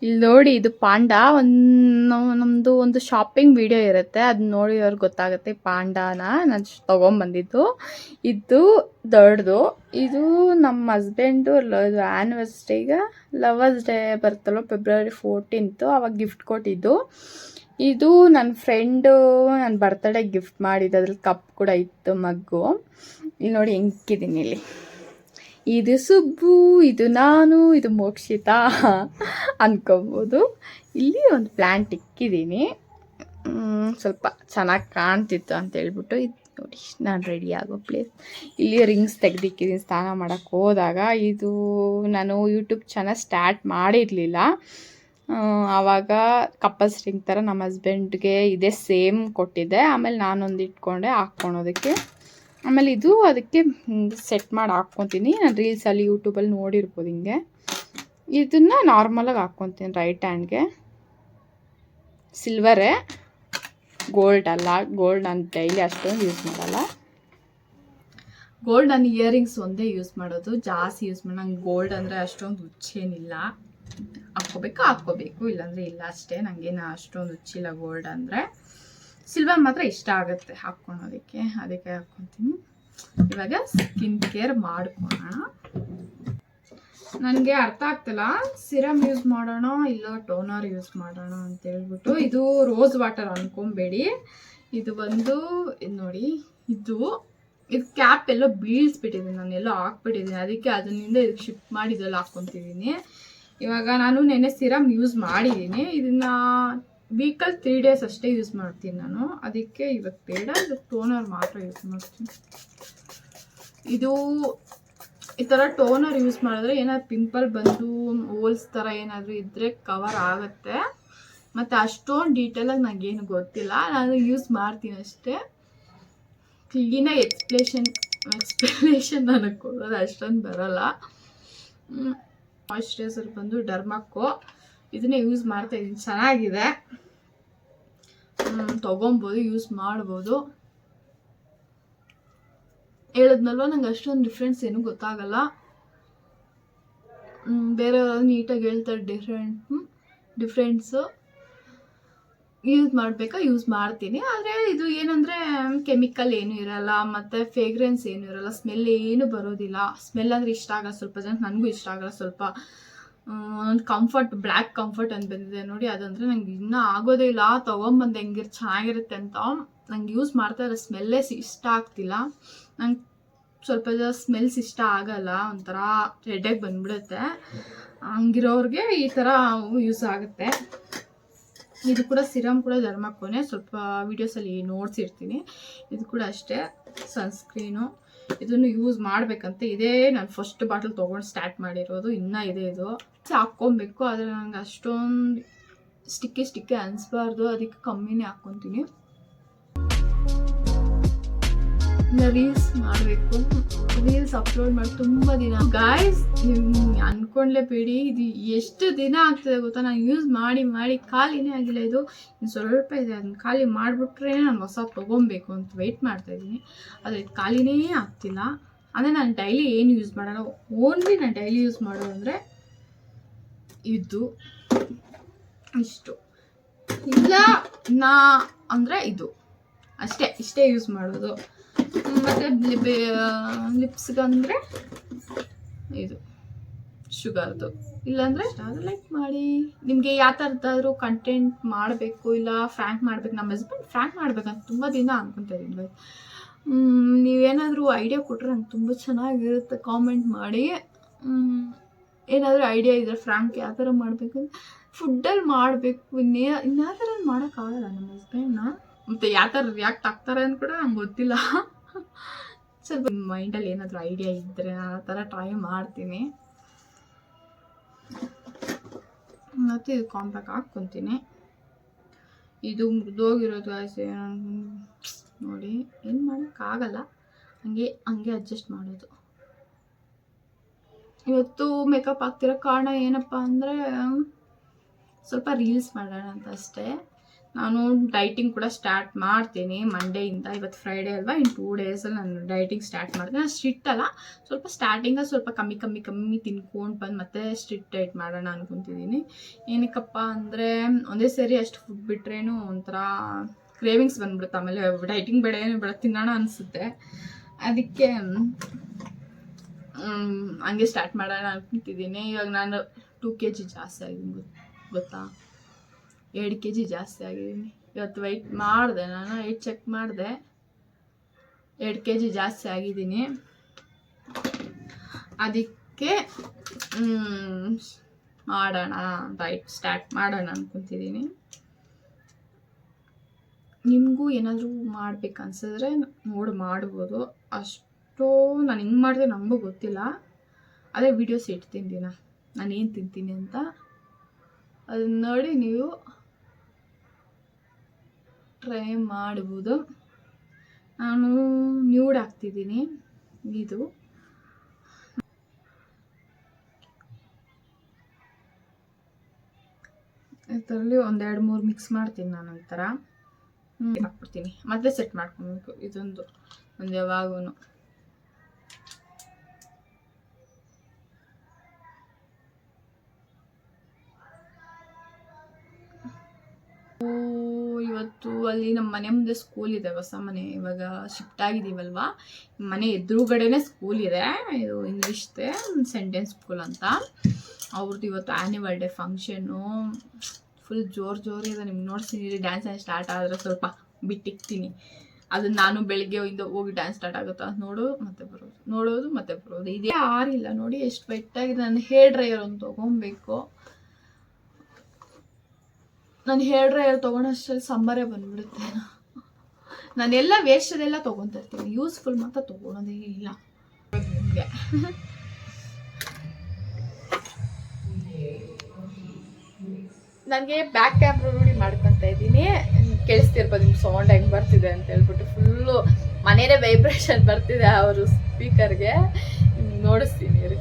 ಇಲ್ಲಿ ನೋಡಿ, ಇದು ಪಾಂಡಾ. ನಮ್ಮದು ಒಂದು ಶಾಪಿಂಗ್ ವಿಡಿಯೋ ಇರುತ್ತೆ, ಅದನ್ನ ನೋಡಿ ಅವ್ರಿಗೆ ಗೊತ್ತಾಗುತ್ತೆ. ಪಾಂಡಾನ ನಾನು ತೊಗೊಂಬಂದಿದ್ದು. ಇದು ದೊಡ್ಡದು. ಇದು ನಮ್ಮ ಹಸ್ಬೆಂಡು ಆ್ಯನಿವರ್ಸರಿಗೆ ಲವರ್ಸ್ ಡೇ ಬರ್ತಲ್ಲ, ಫೆಬ್ರವರಿ 14th, ಅವಾಗ ಗಿಫ್ಟ್ ಕೊಟ್ಟಿದ್ದು. ಇದು ನನ್ನ ಫ್ರೆಂಡು ನನ್ನ ಬರ್ತಡೇ ಗಿಫ್ಟ್ ಮಾಡಿದ್ದು. ಅದ್ರಲ್ಲಿ ಕಪ್ ಕೂಡ ಇತ್ತು, ಮಗ್ಗು. ಇಲ್ಲಿ ನೋಡಿ ಹೆಂಗಿದ್ದೀನಿ ಇಲ್ಲಿ. ಇದು ಸುಬ್ಬು, ಇದು ನಾನು, ಇದು ಮೋಕ್ಷಿತಾ ಅಂದ್ಕೊಬೋದು. ಇಲ್ಲಿ ಒಂದು ಪ್ಲ್ಯಾಂಟ್ ಇಕ್ಕಿದ್ದೀನಿ, ಸ್ವಲ್ಪ ಚೆನ್ನಾಗಿ ಕಾಣ್ತಿತ್ತು ಅಂತ ಹೇಳ್ಬಿಟ್ಟು. ಇದು ನೋಡಿ ನಾನು ರೆಡಿ ಆಗೋ ಪ್ಲೇಸ್. ಇಲ್ಲಿ ರಿಂಗ್ಸ್ ತೆಗೆದಿಕ್ಕಿದ್ದೀನಿ ಸ್ನಾನ ಮಾಡೋಕ್ಕೆ ಹೋದಾಗ. ಇದು ನಾನು ಯೂಟ್ಯೂಬ್ ಚಾನಲ್ ಸ್ಟಾರ್ಟ್ ಮಾಡಿರಲಿಲ್ಲ, ಆವಾಗ ಕಪಲ್ಸ್ ರಿಂಗ್ ಥರ ನಮ್ಮ ಹಸ್ಬೆಂಡ್ಗೆ ಇದೇ ಸೇಮ್ ಕೊಟ್ಟಿದ್ದೆ. ಆಮೇಲೆ ನಾನೊಂದು ಇಟ್ಕೊಂಡೆ ಹಾಕ್ಕೊಳೋದಕ್ಕೆ. ಆಮೇಲೆ ಇದು ಅದಕ್ಕೆ ಸೆಟ್ ಮಾಡಿ ಹಾಕ್ಕೊತೀನಿ. ನಾನು ರೀಲ್ಸಲ್ಲಿ ಯೂಟ್ಯೂಬಲ್ಲಿ ನೋಡಿರ್ಬೋದು ಹಿಂಗೆ. ಇದನ್ನು ನಾರ್ಮಲಾಗಿ ಹಾಕ್ಕೊತೀನಿ ರೈಟ್ ಹ್ಯಾಂಡ್ಗೆ. ಸಿಲ್ವರೇ, ಗೋಲ್ಡ್ ಅಲ್ಲ. ಗೋಲ್ಡ್ ನಾನು ಡೈಲಿ ಅಷ್ಟೊಂದು ಯೂಸ್ ಮಾಡಲ್ಲ. ಗೋಲ್ಡ್ ನಾನು ಇಯರಿಂಗ್ಸ್ ಒಂದೇ ಯೂಸ್ ಮಾಡೋದು, ಜಾಸ್ತಿ ಯೂಸ್ ಮಾಡಿ. ನಂಗೆ ಗೋಲ್ಡ್ ಅಂದರೆ ಅಷ್ಟೊಂದು ಹುಚ್ಚೇನಿಲ್ಲ. ಹಾಕ್ಕೋಬೇಕು, ಇಲ್ಲಾಂದರೆ ಇಲ್ಲ ಅಷ್ಟೇ. ನನಗೇನು ಅಷ್ಟೊಂದು ಹುಚ್ಚಿಲ್ಲ ಗೋಲ್ಡ್ ಅಂದರೆ. ಸಿಲ್ವರ್ ಮಾತ್ರ ಇಷ್ಟ ಆಗುತ್ತೆ ಹಾಕ್ಕೊಳೋದಕ್ಕೆ, ಅದಕ್ಕೆ ಹಾಕ್ಕೊತೀನಿ. ಇವಾಗ ಸ್ಕಿನ್ ಕೇರ್ ಮಾಡ್ಕೊಳ್ಳೋಣ. ನನಗೆ ಅರ್ಥ ಆಗ್ತಿಲ್ಲ, ಸಿರಮ್ ಯೂಸ್ ಮಾಡೋಣ ಇಲ್ಲ ಟೋನರ್ ಯೂಸ್ ಮಾಡೋಣ ಅಂತ ಹೇಳ್ಬಿಟ್ಟು. ಇದು ರೋಸ್ ವಾಟರ್ ಅನ್ಕೊಬೇಡಿ, ಇದು ಬಂದು ಇದು ನೋಡಿ, ಇದು ಕ್ಯಾಪ್ ಎಲ್ಲೋ ಬೀಳ್ಸ್ಬಿಟ್ಟಿದ್ದೀನಿ, ನಾನು ಎಲ್ಲೋ ಹಾಕ್ಬಿಟ್ಟಿದ್ದೀನಿ. ಅದಕ್ಕೆ ಅದರಿಂದ ಇದಕ್ಕೆ ಶಿಫ್ಟ್ ಮಾಡಿ ಇದೆಲ್ಲ ಹಾಕ್ಕೊತಿದ್ದೀನಿ. ಇವಾಗ ನಾನು ನೆನ್ನೆ ಸಿರಮ್ ಯೂಸ್ ಮಾಡಿದ್ದೀನಿ. ಇದನ್ನು ವೀಕಲ್ಲಿ 3 days ಅಷ್ಟೇ ಯೂಸ್ ಮಾಡ್ತೀನಿ ನಾನು. ಅದಕ್ಕೆ ಇವತ್ತು ಬೇಡ, ಇದು ಟೋನರ್ ಮಾತ್ರ ಯೂಸ್ ಮಾಡ್ತೀನಿ. ಇದು ಈ ಥರ ಟೋನರ್ ಯೂಸ್ ಮಾಡಿದ್ರೆ ಏನಾದ್ರು ಪಿಂಪಲ್ ಬಂದು ಹೋಲ್ಸ್ ಥರ ಏನಾದರೂ ಇದ್ದರೆ ಕವರ್ ಆಗುತ್ತೆ. ಮತ್ತು ಅಷ್ಟೊಂದು ಡೀಟೇಲಾಗಿ ನನಗೇನು ಗೊತ್ತಿಲ್ಲ, ನಾನು ಯೂಸ್ ಮಾಡ್ತೀನಿ ಅಷ್ಟೇ. ಕ್ಲೀನಾಗಿ ಎಕ್ಸ್ಪ್ಲನೇಷನ್ ನನಗೆ ಕೊಡೋದು ಅಷ್ಟೊಂದು ಬರೋಲ್ಲ. ಮಾಯ್ಶ್ಚರೈಸರ್ ಬಂದು ಡರ್ಮಾಕೋ, ಇದನ್ನೇ ಯೂಸ್ ಮಾಡ್ತಾ ಇದ್ದೀನಿ. ಚೆನ್ನಾಗಿದೆ, ತೊಗೊಬೋದು, ಯೂಸ್ ಮಾಡ್ಬೋದು. ಹೇಳಿದ್ನಲ್ವ, ನಂಗೆ ಅಷ್ಟೊಂದು ಡಿಫ್ರೆನ್ಸ್ ಏನೂ ಗೊತ್ತಾಗಲ್ಲ. ಬೇರೆ ನೀಟಾಗಿ ಹೇಳ್ತಾರೆ ಡಿಫ್ರೆನ್ಸು. ಯೂಸ್ ಮಾಡಬೇಕಾ ಯೂಸ್ ಮಾಡ್ತೀನಿ. ಆದರೆ ಇದು ಏನಂದರೆ ಕೆಮಿಕಲ್ ಏನೂ ಇರಲ್ಲ, ಮತ್ತು ಫ್ರೇಗ್ರೆನ್ಸ್ ಏನೂ ಇರಲ್ಲ, ಸ್ಮೆಲ್ ಏನೂ ಬರೋದಿಲ್ಲ. ಸ್ಮೆಲ್ ಅಂದರೆ ಇಷ್ಟ ಆಗಲ್ಲ ಸ್ವಲ್ಪ ಜನ, ನನಗೂ ಇಷ್ಟ ಆಗಲ್ಲ. ಸ್ವಲ್ಪ ಒಂದು ಕಂಫರ್ಟ್, ಬ್ಲ್ಯಾಕ್ ಕಂಫರ್ಟ್ ಅಂತ ಬಂದಿದೆ ನೋಡಿ, ಅದಂದರೆ ನಂಗೆ ಇನ್ನೂ ಆಗೋದೇ ಇಲ್ಲ. ತೊಗೊಂಬಂದು ಚೆನ್ನಾಗಿರುತ್ತೆ ಅಂತ ನಂಗೆ ಯೂಸ್ ಮಾಡ್ತಾ ಇರೋ ಸ್ಮೆಲ್ಲೇ ಇಷ್ಟ ಆಗ್ತಿಲ್ಲ. ನಂಗೆ ಸ್ವಲ್ಪ ಸ್ಮೆಲ್ಸ್ ಇಷ್ಟ ಆಗಲ್ಲ, ಒಂಥರ ಹೆಡ್ಡೇಕ್ ಬಂದ್ಬಿಡುತ್ತೆ. ಹಂಗಿರೋರಿಗೆ ಈ ಥರ ಯೂಸ್ ಆಗುತ್ತೆ. ಇದು ಕೂಡ ಸಿರಮ್ ಕೂಡ ಧರ್ಮಕ್ಕೋನೆ, ಸ್ವಲ್ಪ ವೀಡಿಯೋಸಲ್ಲಿ ನೋಡ್ಸಿರ್ತೀನಿ. ಇದು ಕೂಡ ಅಷ್ಟೇ ಸನ್ಸ್ಕ್ರೀನು. ಇದನ್ನು ಯೂಸ್ ಮಾಡಬೇಕಂತ ಇದೇ ನಾನು ಫಸ್ಟ್ ಬಾಟಲ್ ತೊಗೊಂಡು ಸ್ಟಾರ್ಟ್ ಮಾಡಿರೋದು. ಇನ್ನೂ ಇದೆ, ಇದು ಹಾಕ್ಕೊಬೇಕು. ಆದರೆ ನನಗೆ ಅಷ್ಟೊಂದು ಸ್ಟಿಕ್ಕಿ ಅನಿಸ್ಬಾರ್ದು, ಅದಕ್ಕೆ ಕಮ್ಮಿನೇ ಹಾಕ್ಕೊತೀನಿ. ರೀಲ್ಸ್ ಮಾಡಬೇಕು, ರೀಲ್ಸ್ ಅಪ್ಲೋಡ್ ಮಾಡಿ ತುಂಬ ದಿನ. ಗಾಯ್ಸ್, ನೀವು ಅಂದ್ಕೊಂಡ್ಲೇಬೇಡಿ, ಇದು ಎಷ್ಟು ದಿನ ಆಗ್ತದೆ ಗೊತ್ತಾ, ನಾನು ಯೂಸ್ ಮಾಡಿ ಖಾಲಿನೇ ಆಗಿಲ್ಲ. ಇದು ಸ್ವಲ್ಪ ಇದೆ, ಅದನ್ನ ಖಾಲಿ ಮಾಡಿಬಿಟ್ರೆ ನಾನು ಹೊಸ ತೊಗೊಬೇಕು ಅಂತ ವೆಯ್ಟ್ ಮಾಡ್ತಾಯಿದ್ದೀನಿ. ಆದರೆ ಇದು ಖಾಲಿನೇ ಆಗ್ತಿಲ್ಲ. ಅಂದರೆ ನಾನು ಡೈಲಿ ಏನು ಯೂಸ್ ಮಾಡೋಣ, ಓನ್ಲಿ ನಾನು ಡೈಲಿ ಯೂಸ್ ಮಾಡೋದು ಅಂದರೆ ಇದು ಇಷ್ಟು, ಇಲ್ಲ ನಾ ಅಂದರೆ ಇದು ಅಷ್ಟೇ, ಇಷ್ಟೇ ಯೂಸ್ ಮಾಡೋದು. ಮತ್ತು ಲಿಪ್ಸ್ಗಂದರೆ ಇದು ಶುಗರ್ದು. ಇಲ್ಲಾಂದರೆ ಲೈಕ್ ಮಾಡಿ. ನಿಮಗೆ ಯಾವ ಥರದ್ದಾದ್ರೂ ಕಂಟೆಂಟ್ ಮಾಡಬೇಕು, ಇಲ್ಲ ಫ್ರ್ಯಾಂಕ್ ಮಾಡಬೇಕು. ನಮ್ಮ ಹಸ್ಬೆಂಡ್ ಫ್ರ್ಯಾಂಕ್ ಮಾಡ್ಬೇಕಂತ ತುಂಬ ದಿನ ಅನ್ಕೊತಾ ಇದ್ದೀನಿ. ನೀವೇನಾದರೂ ಐಡಿಯಾ ಕೊಟ್ಟರೆ ನಂಗೆ ತುಂಬ ಚೆನ್ನಾಗಿರುತ್ತೆ, ಕಾಮೆಂಟ್ ಮಾಡಿ. ಏನಾದರೂ ಐಡಿಯಾ ಇದ್ದರೆ ಫ್ರ್ಯಾಂಕ್ ಯಾವ ಥರ ಮಾಡಬೇಕು, ಫುಡ್ಡಲ್ಲಿ ಮಾಡಬೇಕು, ಇನ್ಯಾವ ಥರ ಮಾಡೋಕ್ಕಾಗಲ್ಲ ನಮ್ಮ ಹಸ್ಬೆಂಡ್ನ. ಮತ್ತು ಯಾವ ಥರ ರಿಯಾಕ್ಟ್ ಆಗ್ತಾರೆ ಅಂತ ಕೂಡ ನಂಗೆ ಗೊತ್ತಿಲ್ಲ. ಸ್ವಲ್ಪ ಮೈಂಡಲ್ಲಿ ಏನಾದರೂ ಐಡಿಯಾ ಇದ್ದರೆ ನಾನು ಆ ಥರ ಟ್ರೈ ಮಾಡ್ತೀನಿ. ಮತ್ತು ಇದು ಕಾಂಪ್ಯಾಕ್ಟ್ ಹಾಕ್ಕೊತೀನಿ. ಇದು ಮುರಿದೋಗಿರೋದು ಆಸೆ ನೋಡಿ, ಏನು ಮಾಡೋಕ್ಕಾಗಲ್ಲ, ಹಂಗೆ ಅಡ್ಜಸ್ಟ್ ಮಾಡೋದು. ಇವತ್ತು ಮೇಕಪ್ ಆಗ್ತಿರೋ ಕಾರಣ ಏನಪ್ಪ ಅಂದರೆ ಸ್ವಲ್ಪ ರೀಲ್ಸ್ ಮಾಡೋಣ ಅಂತ ಅಷ್ಟೇ. ನಾನು ಡೈಟಿಂಗ್ ಕೂಡ ಸ್ಟಾರ್ಟ್ ಮಾಡ್ತೀನಿ ಮಂಡೇಯಿಂದ. ಇವತ್ತು ಫ್ರೈಡೇ ಅಲ್ವಾ, ಇನ್ನು 2 ಡೇಸಲ್ಲಿ ನಾನು ಡೈಟಿಂಗ್ ಸ್ಟಾರ್ಟ್ ಮಾಡ್ತೀನಿ. ನಾನು ಸ್ಟ್ರಿಕ್ಟ್ ಅಲ್ಲ, ಸ್ವಲ್ಪ ಸ್ಟಾರ್ಟಿಂಗಲ್ಲಿ ಸ್ವಲ್ಪ ಕಮ್ಮಿ ತಿನ್ಕೊಂಡು ಬಂದು ಮತ್ತೆ ಸ್ಟ್ರಿಕ್ಟ್ ಡೈಟ್ ಮಾಡೋಣ ಅಂದ್ಕೊತಿದ್ದೀನಿ. ಏನಕ್ಕಪ್ಪ ಅಂದರೆ ಒಂದೇ ಸೇರಿ ಅಷ್ಟು ಫುಡ್ ಬಿಟ್ರೇನು ಒಂಥರ ಕ್ರೇವಿಂಗ್ಸ್ ಬಂದ್ಬಿಡುತ್ತೆ, ಆಮೇಲೆ ಡೈಟಿಂಗ್ ಬೇಡ ಏನು ಬೇಡ ತಿನ್ನೋಣ ಅನಿಸುತ್ತೆ. ಅದಕ್ಕೆ ಹಂಗೆ ಸ್ಟಾರ್ಟ್ ಮಾಡೋಣ ಅಂದ್ಕೊತಿದ್ದೀನಿ. ಇವಾಗ ನಾನು 2 kg ಜಾಸ್ತಿ ಆಗಿದ್ದೀನಿ ಗೊತ್ತಾ, 2 kg ಜಾಸ್ತಿ ಆಗಿದ್ದೀನಿ. ಇವತ್ತು ವೆಯ್ಟ್ ಮಾಡಿದೆ, ನಾನು ವೆಯ್ಟ್ ಚೆಕ್ ಮಾಡಿದೆ, 2 kg ಜಾಸ್ತಿ ಆಗಿದ್ದೀನಿ. ಅದಕ್ಕೆ ಮಾಡೋಣ ಡೈಟ್ ಸ್ಟಾರ್ಟ್ ಮಾಡೋಣ ಅಂದ್ಕೊತಿದ್ದೀನಿ. ನಿಮಗೂ ಏನಾದರೂ ಮಾಡ್ಬೇಕನ್ಸಿದ್ರೆ ಮಾಡ್ಬೋದು. ಅಷ್ಟು ನಾನು ಹಿಂಗೆ ಮಾಡಿದೆ ನಮಗೂ ಗೊತ್ತಿಲ್ಲ, ಅದೇ ವೀಡಿಯೋಸ್ ಇಡ್ತೀನಿ ದಿನ ನಾನು ಏನು ತಿಂತೀನಿ ಅಂತ, ಅದನ್ನ ನೋಡಿ ನೀವು ಟ್ರೈ ಮಾಡ್ಬೋದು. ನಾನು ನ್ಯೂಡ್ ಹಾಕ್ತಿದ್ದೀನಿ, ಇದು ಇದರಲ್ಲಿ 1-2-3 ಮಿಕ್ಸ್ ಮಾಡ್ತೀನಿ ನಾನು. ಈ ಥರ ಹಾಕ್ಬಿಡ್ತೀನಿ, ಮತ್ತೆ ಸೆಟ್ ಮಾಡ್ಕೊಬೇಕು. ಇದೊಂದು ಯಾವಾಗೂ ಇವತ್ತು ಅಲ್ಲಿ ನಮ್ಮ ಮನೆ ಮುಂದೆ ಸ್ಕೂಲ್ ಇದೆ, ಹೊಸ ಮನೆ, ಇವಾಗ ಶಿಫ್ಟ್ ಆಗಿದ್ದೀವಲ್ವಾ, ಮನೆ ಎದುರುಗಡೆನೇ ಸ್ಕೂಲ್ ಇದೆ. ಇದು ಇಂಗ್ಲೀಷ್ದೆ ಸೆಂಟೆನ್ಸ್ ಸ್ಕೂಲ್ ಅಂತ. ಅವ್ರದ್ದು ಇವತ್ತು ಆ್ಯನ್ಯುವಲ್ ಡೇ ಫಂಕ್ಷನ್ನು, ಫುಲ್ ಜೋರು ಇದೆ. ನಿಮ್ಗೆ ನೋಡ್ತೀನಿ, ಡ್ಯಾನ್ಸ್ ಸ್ಟಾರ್ಟ್ ಆದರೆ ಸ್ವಲ್ಪ ಬಿಟ್ಟಿಕ್ತೀನಿ. ಅದನ್ನು ನಾನು ಬೆಳಿಗ್ಗೆ ಹೋಗಿ ಡ್ಯಾನ್ಸ್ ಸ್ಟಾರ್ಟ್ ಆಗುತ್ತಾ ನೋಡೋದು ಮತ್ತೆ ಬರೋದು. ಇದೇ ಆರಿಲ್ಲ ನೋಡಿ, ಎಷ್ಟು ಬೆಟ್ಟಾಗಿದೆ. ನಾನು ಹೇರ್ ಡ್ರೈಯರ್ ಒಂದು ತೊಗೊಬೇಕು. ನಾನು ಹೇರ್ ಡ್ರೈಯರ್ ತೊಗೊಳೋಷ್ಟರಲ್ಲಿ ಸಮ್ಮರೇ ಬಂದ್ಬಿಡುತ್ತೆ. ನಾನೆಲ್ಲ ವೇಸ್ಟದೆಲ್ಲ ತೊಗೊತಾ ಇರ್ತೀನಿ, ಯೂಸ್ಫುಲ್ ಮಾತ್ರ ತೊಗೊಳೋದೇ ಇಲ್ಲ. ನನಗೆ ಬ್ಯಾಕ್ ಕ್ಯಾಮ್ರಾ ನೋಡಿ ಮಾಡ್ಕೊತಾ ಇದ್ದೀನಿ. ಕೇಳಿಸ್ತಿರ್ಬೋದು ನಿಮ್ಗೆ ಸೌಂಡ್ ಹೆಂಗೆ ಬರ್ತಿದೆ ಅಂತ ಹೇಳ್ಬಿಟ್ಟು. ಫುಲ್ಲು ಮನೇನೇ ವೈಬ್ರೇಷನ್ ಬರ್ತಿದೆ ಅವರು ಸ್ಪೀಕರ್ಗೆ, ನೋಡಿಸ್ತೀನಿ ರೀ.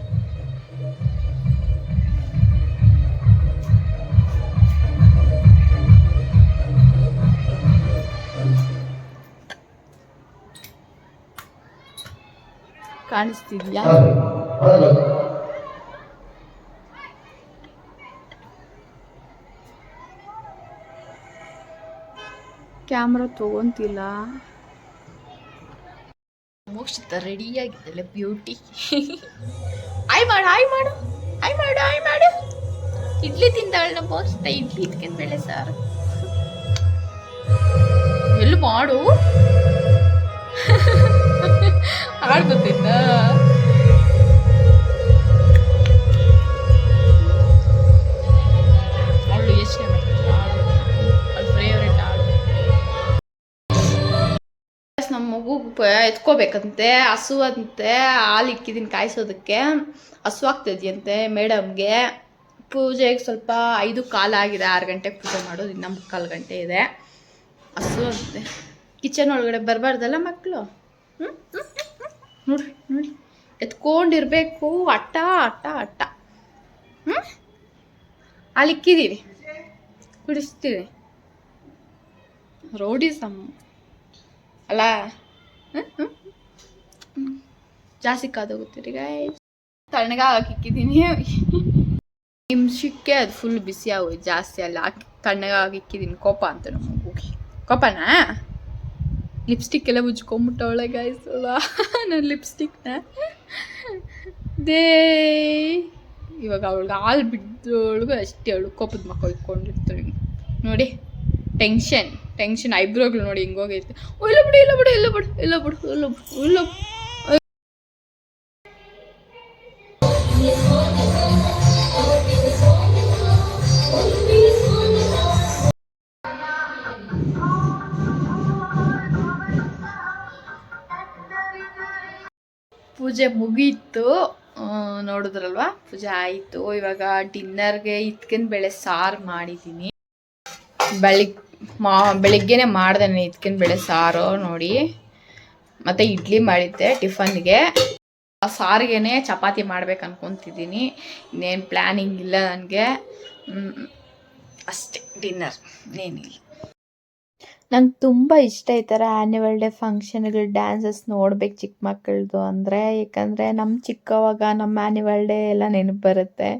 ಕಾಣಿಸ್ತಿದ್ಯಾ? ಕ್ಯಾಮ್ರಾ ತಗೊಂತಿಲ್ಲ. ಮೋಕ್ಷಿತ ರೆಡಿಯಾಗಿದ್ದಲ್ಲ, ಬ್ಯೂಟಿ. ಆಯ್ ಮಾಡು. ಇಡ್ಲಿ ತಿಂದಾಳ ಮೋಕ್ಷಿತ, ಇಡ್ಲಿ ಇಟ್ಕೊಂಡ್ ಬೇಳೆ ಸಾರು ಎಲ್ಲಿ ಮಾಡು. ಆಡ್ಕೊತಿದ್ದ ಅವಳು ಯೋಚನೆ ಮಾಡ್ತಿದ್ದ, ಅವಳ ಫೇವ್ರೆಟ್ ಆಡು. ನಮ್ಮ ಮಗು ಎತ್ಕೋಬೇಕಂತೆ, ಹಸುವಂತೆ, ಹಾಲು ಇಕ್ಕಿದ್ದೀನಿ ಕಾಯಿಸೋದಕ್ಕೆ. ಹಸು ಆಗ್ತಿದ್ಯಂತೆ ಮೇಡಮ್ಗೆ. ಪೂಜೆಗೆ ಸ್ವಲ್ಪ 5:15 ಆಗಿದೆ, 6 ಗಂಟೆಗೆ ಪೂಜೆ ಮಾಡೋದು, ಇನ್ನು 3:15 ಗಂಟೆ ಇದೆ. ಹಸು ಅಂತೆ. ಕಿಚನ್ ಒಳಗಡೆ ಬರಬಾರ್ದಲ್ಲ ಮಕ್ಕಳು. ನೋಡಿ ಎತ್ಕೊಂಡಿರ್ಬೇಕು, ಅಟ್ಟ ಅಲ್ಲಿ ಇಕ್ಕಿದ್ದೀವಿ, ಕುಡಿಸ್ತೀವಿ. ರೋಡಿಸಮ್ ಅಲ್ಲ, ಜಾಸ್ತಿ ಕಾದೋಗುತ್ತೀರಿ ಗಾಯ್ಸ್. ತಣ್ಣಗಾಗಿ ಇಕ್ಕಿದ್ದೀನಿ. ನಿಮಿಷಕ್ಕೆ ಅದು ಫುಲ್ ಬಿಸಿ ಆಗೋಯ್ತು, ಜಾಸ್ತಿ ಅಲ್ಲ ಹಾಕಿ ತಣ್ಣಗಾಗಿ ಇಕ್ಕಿದ್ದೀನಿ. ಕೋಪ ಅಂತ ನಮ್ಮ ಮಗುಗೆ. ಕೋಪನಾ? ಲಿಪ್ಸ್ಟಿಕ್ ಎಲ್ಲ ಉಜ್ಕೊಂಬಿಟ್ಟವಳೆ ಗಾಯ್ಸ್ ನನ್ನ ಲಿಪ್ಸ್ಟಿಕ್ನ. ಇವಾಗ ಅವಳಿಗೆ ಹಾಲು ಬಿದ್ದೊಳಗು ಅಷ್ಟೇ, ಅವಳು ಕೋಪದ ಮಕ್ಕ ಇಟ್ಕೊಂಡಿರ್ತಾಳೆ ನೋಡಿ. ಟೆನ್ಷನ್ ಐಬ್ರೋಗಳು ನೋಡಿ ಹಿಂಗೋಗೈತೆ. ಇಲ್ಲ ಬಿಡು. ಪೂಜೆ ಮುಗೀತು, ನೋಡಿದ್ರಲ್ವಾ, ಪೂಜೆ ಆಯಿತು. ಇವಾಗ ಡಿನ್ನರ್ಗೆ ಇತ್ಕಿನ ಬೇಳೆ ಸಾರು ಮಾಡಿದ್ದೀನಿ. ಬೆಳಿಗ್ಗೆನೆ ಮಾಡಿದೆ ನಾನು ಇತ್ಕಿನ ಬೇಳೆ ಸಾರು ನೋಡಿ. ಮತ್ತು ಇಡ್ಲಿ ಮಾಡಿದ್ದೆ ಟಿಫನ್ಗೆ. ಆ ಸಾರಿಗೆನೆ ಚಪಾತಿ ಮಾಡ್ಬೇಕು ಅನ್ಕೊತಿದ್ದೀನಿ. ಇನ್ನೇನು ಪ್ಲ್ಯಾನಿಂಗ್ ಇಲ್ಲ ನನಗೆ, ಅಷ್ಟೇ ಡಿನ್ನರ್, ಏನಿಲ್ಲ. ನಂಗೆ ತುಂಬ ಇಷ್ಟ ಈ ಥರ ಆ್ಯನ್ಯುವಲ್ ಡೇ ಫಂಕ್ಷನ್ಗಳು ಡ್ಯಾನ್ಸಸ್ ನೋಡ್ಬೇಕು ಚಿಕ್ಕ ಮಕ್ಕಳದು ಅಂದರೆ. ಏಕೆಂದರೆ ನಮ್ಮ ಚಿಕ್ಕವಾಗ ನಮ್ಮ ಆ್ಯನ್ಯುವಲ್ ಡೇ ಎಲ್ಲ ನೆನಪು ಬರುತ್ತೆ.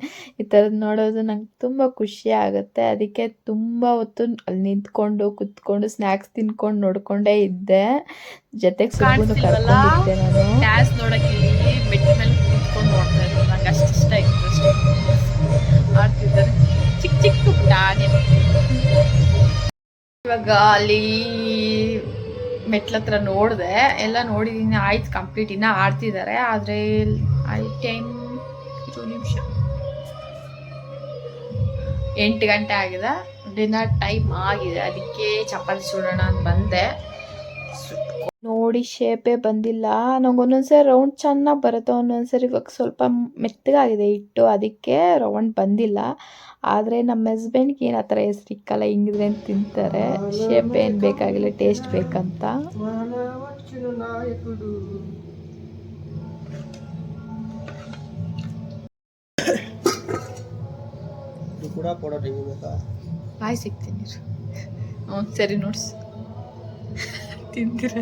ಈ ಥರದ್ದು ನೋಡೋದು ನಂಗೆ ತುಂಬ ಖುಷಿ ಆಗುತ್ತೆ. ಅದಕ್ಕೆ ತುಂಬ ಹೊತ್ತು ಅಲ್ಲಿ ನಿಂತ್ಕೊಂಡು ಕುತ್ಕೊಂಡು ಸ್ನ್ಯಾಕ್ಸ್ ತಿನ್ಕೊಂಡು ನೋಡ್ಕೊಂಡೇ ಇದ್ದೆ. ಜೊತೆಗೆ ಸುಬ್ಬುನು ಕರ್ಕೊಂಡಿದ್ದೆ ನಾನು. ಡ್ಯಾನ್ಸ್ ನೋಡೋಕ್ಕೆ ಬೆಟ್ಟ ಮೇಲೆ ಕುತ್ಕೊಂಡು ನೋಡ್ತಾ ಇದ್ದೆ. ನಂಗೆ ಅಷ್ಟು ಇಷ್ಟ ಇಂಟ್ರೆಸ್ಟ್ ಆಡ್ತಿದ್ದಾರೆ ಚಿಕ್ಕ ಚಿಕ್ಕ ಪುಟ್ಟ ಆನೆ. ಇವಾಗ ಅಲ್ಲಿ ಮೆಟ್ಲತ್ರ ನೋಡಿದೆ, ಎಲ್ಲ ನೋಡಿದ್ದೀನಿ, ಆಯ್ತು ಕಂಪ್ಲೀಟ್. ಇನ್ನೂ ಆಡ್ತಿದ್ದಾರೆ, ಆದರೆ ಟೈಮ್ 2 ನಿಮಿಷ 8 ಗಂಟೆ ಆಗಿದೆ. ಡಿನ್ನರ್ ಟೈಮ್ ಆಗಿದೆ, ಅದಕ್ಕೆ ಚಪಾತಿ ಸುಡೋಣ ಅಂತ ಬಂದೆ. ನೋಡಿ ಶೇಪೇ ಬಂದಿಲ್ಲ. ನಂಗೆ ಒಂದೊಂದ್ಸರಿ ರೌಂಡ್ ಚೆನ್ನಾಗಿ ಬರುತ್ತೆ, ಒಂದೊಂದ್ಸರಿ ಇವಾಗ ಸ್ವಲ್ಪ ಮೆತ್ತಗಾಗಿದೆ ಹಿಟ್ಟು, ಅದಕ್ಕೆ ರೌಂಡ್ ಬಂದಿಲ್ಲ. ಆದರೆ ನಮ್ಮ ಹಸ್ಬೆಂಡ್ಗೆ ಏನು ಆ ಥರ ಹೆಸರಿಕ್ಕಲ್ಲ, ಹಿಂಗಿದ್ರೆ ತಿಂತಾರೆ. ಶೇಪ್ ಏನು ಬೇಕಾಗಿಲ್ಲ, ಟೇಸ್ಟ್ ಬೇಕಂತ. ಬಾಯ್ ಸಿಗ್ತೀನಿ ಸರಿ ನೋಡ್ಸ್ ತಿಂತೀರ.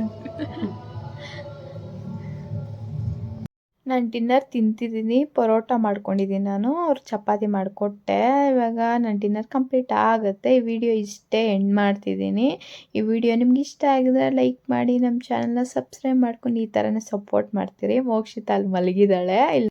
ನಾನು ಡಿನ್ನರ್ ತಿಂತಿದ್ದೀನಿ, ಪರೋಟ ಮಾಡ್ಕೊಂಡಿದ್ದೀನಿ ನಾನು. ಅವ್ರು ಚಪಾತಿ ಮಾಡಿಕೊಟ್ಟೆ. ಇವಾಗ ನನ್ನ ಡಿನ್ನರ್ ಕಂಪ್ಲೀಟ್ ಆಗುತ್ತೆ. ಈ ವಿಡಿಯೋ ಇಷ್ಟೇ ಎಂಡ್ ಮಾಡ್ತಿದ್ದೀನಿ. ಈ ವಿಡಿಯೋ ನಿಮ್ಗೆ ಇಷ್ಟ ಆಗಿದ್ರೆ ಲೈಕ್ ಮಾಡಿ, ನಮ್ಮ ಚಾನಲ್ನ ಸಬ್ಸ್ಕ್ರೈಬ್ ಮಾಡ್ಕೊಂಡು ಈ ಥರನೇ ಸಪೋರ್ಟ್ ಮಾಡ್ತೀರಿ. ಮೋಕ್ಷಿತ ಅಲ್ಲಿ ಮಲಗಿದ್ದಾಳೆ.